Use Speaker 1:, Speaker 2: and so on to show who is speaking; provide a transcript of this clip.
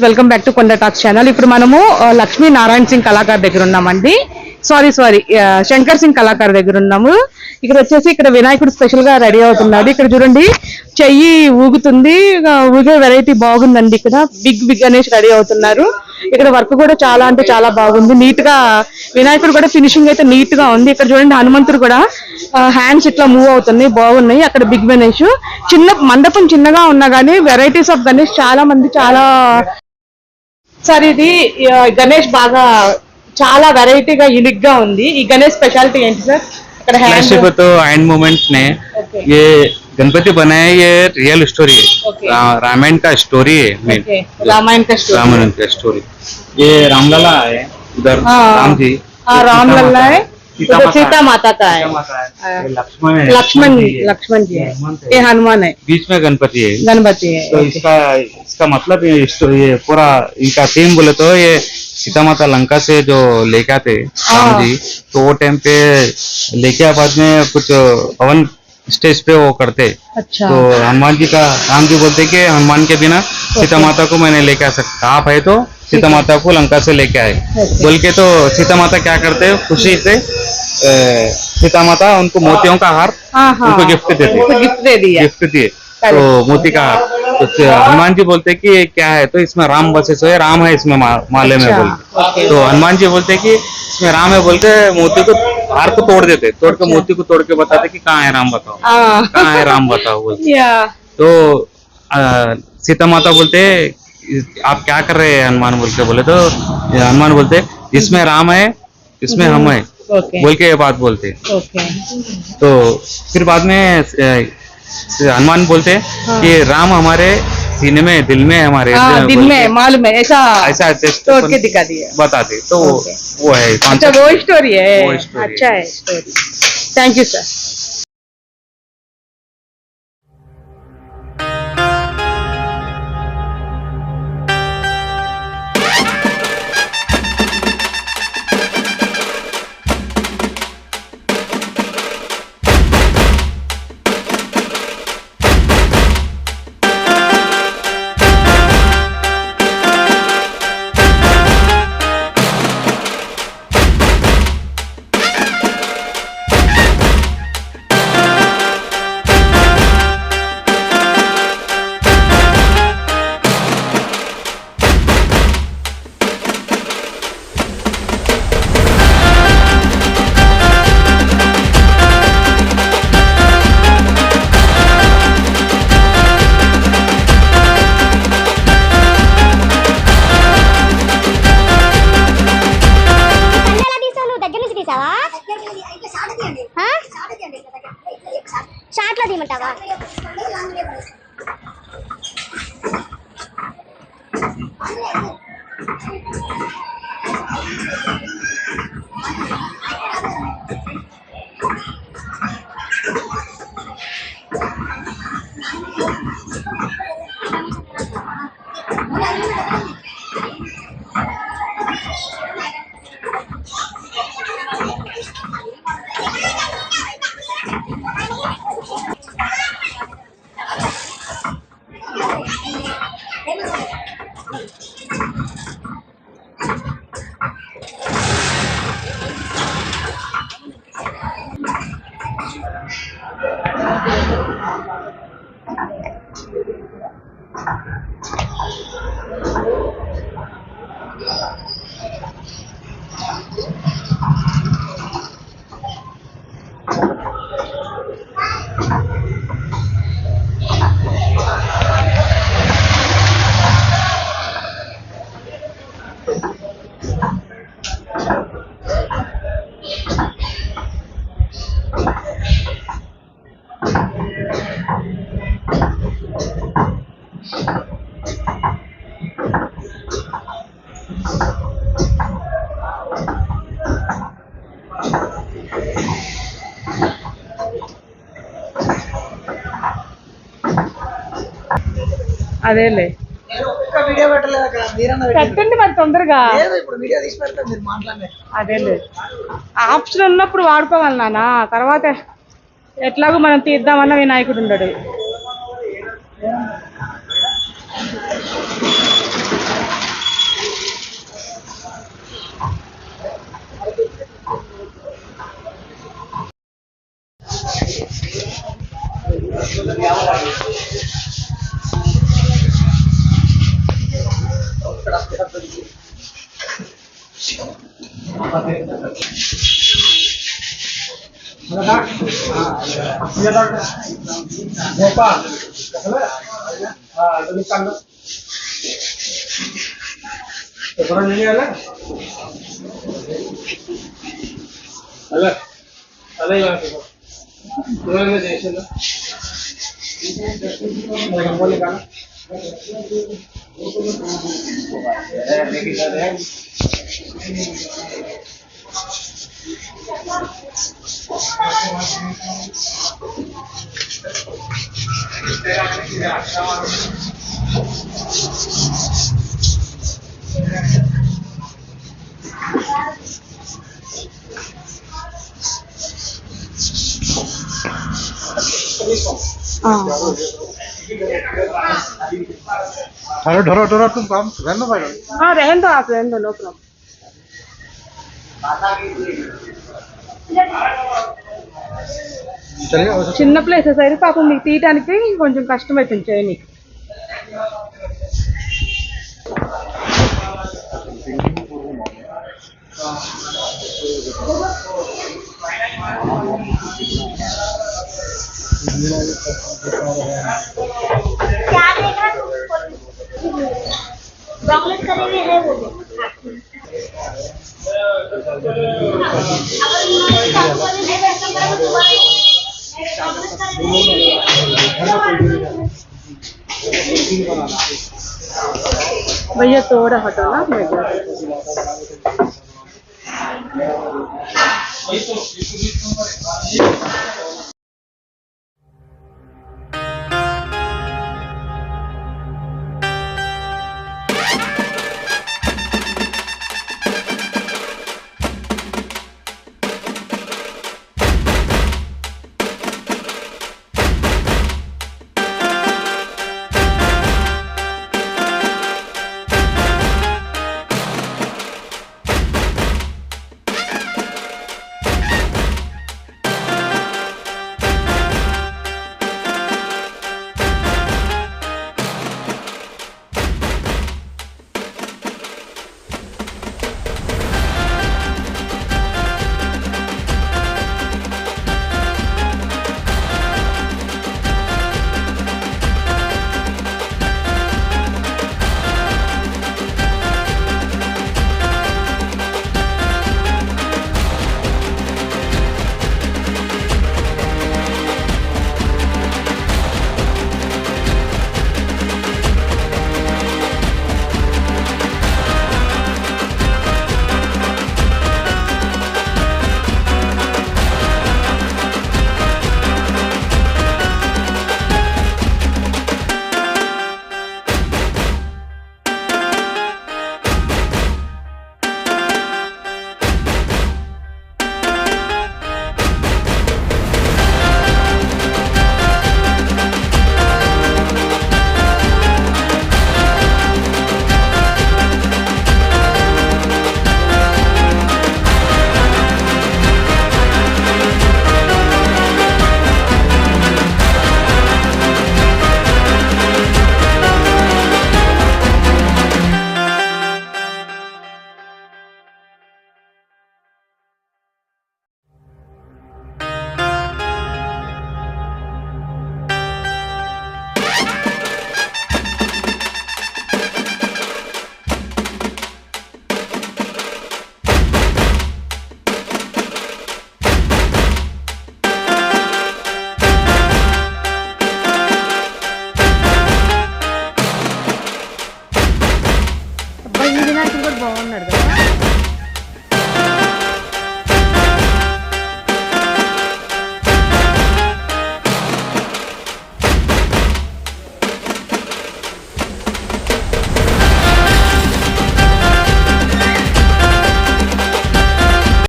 Speaker 1: Welcome back to కొండ talks channel. ఇప్పుడు మనము లక్ష్మీ నారాయణ సింగ్ కళాకారు దగ్గర ఉన్నామండి. సారీ శంకర్ సింగ్ కళాకారు దగ్గర ఉన్నాము. ఇక్కడ వచ్చేసి ఇక్కడ వినాయకుడు స్పెషల్ గా రెడీ అవుతున్నాడు. ఇక్కడ చూడండి చెయ్యి ఊగుతుంది, ఊగే వెరైటీ బాగుందండి. ఇక్కడ బిగ్ గణేష్ రెడీ అవుతున్నారు. ఇక్కడ వర్క్ కూడా చాలా అంటే చాలా బాగుంది. నీట్ గా వినాయకుడు కూడా ఫినిషింగ్ అయితే నీట్ గా ఉంది. ఇక్కడ చూడండి హనుమంతుడు కూడా హ్యాండ్స్ ఇట్లా మూవ్ అవుతున్నాయి, బాగున్నాయి. అక్కడ బిగ్ గణేష్ చిన్న మండపం చిన్నగా ఉన్నా గానీ వెరైటీస్ ఆఫ్ గణేష్ చాలా సార్ ఇది గణేష్ బాగా చాలా వెరైటీగా యూనిక్ గా ఉంది. ఈ గణేష్ స్పెషాలిటీ ఏంటి సార్? ఇక్కడ
Speaker 2: హ్యాండ్ तो हैंड मूवमेंट ने ये गणपति बनाया, ये रियल स्टोरी है, रामायण का स्टोरी है।
Speaker 1: रामायण का स्टोरी
Speaker 2: ये रामलला है, उधर राम जी,
Speaker 1: रामलला है, सीता माता का है, लक्ष्मण जी है, ये हनुमान है,
Speaker 2: बीच में गणपति है। तो इसका मतलब ये पूरा इनका थीम बोले तो ये सीता माता लंका से जो लेके आते राम जी, तो वो टाइम पे लेके बाद में कुछ हवन स्टेज पे वो करते।
Speaker 1: अच्छा।
Speaker 2: तो हनुमान जी का राम जी बोलते कि हनुमान के बिना सीता माता को मैंने लेके आ सकता, आप है तो सीता माता को लंका से लेके आए बोल के। तो सीता माता क्या करते खुशी से सीता माता उनको मोतियों का हार उनको गिफ्ट दिए, तो मोती का हार। तो हनुमान जी बोलते कि क्या है, तो इसमें राम बसे सो है, राम है इसमें माले में बोल। तो हनुमान जी बोलते कि इसमें राम है बोल के मोती को हार को तोड़ देते, तोड़ के मोती को तोड़ के बताते कि कहाँ है राम बताओ, कहाँ है राम बताओ बोलते। तो सीता माता बोलते आप क्या कर रहे हैं हनुमान बोल के बोले। तो हनुमान बोलते इसमें राम है इसमें हम है बोल के ये बात बोलते। तो फिर बाद में हनुमान बोलते कि राम हमारे सीने में दिल में हमारे
Speaker 1: दिल में मालूम है, ऐसा तोड़ के दिखा दिया
Speaker 2: बताते। तो वो है,
Speaker 1: अच्छा वो स्टोरी है, अच्छा है story. Thank you sir.
Speaker 3: Short లో తీయమంటావా?
Speaker 1: అదేలే
Speaker 4: వీడియో
Speaker 1: పెట్టండి మరి తొందరగా. అదేలే ఆప్షన్ ఉన్నప్పుడు వాడుకోవాలి నాన్న, తర్వాత ఎట్లాగో మనం తీద్దామన్న వినాయకుడు ఉండడు.
Speaker 4: अरे ढोरो ढोरो तुम काम रहने भाई
Speaker 1: हाँ रहने दो आप, रहने दो, नो प्रॉब्लम.
Speaker 4: चलिए
Speaker 1: చిన్న ప్లేస్ సైడ్ పాపం మీకు తీయటానికి కొంచెం కష్టం అవుతుంది చేయనీకి.
Speaker 3: क्या देख रहा चॉकलेट करे हुए है वो
Speaker 1: भैया थोड़ा हटो ना मैं जा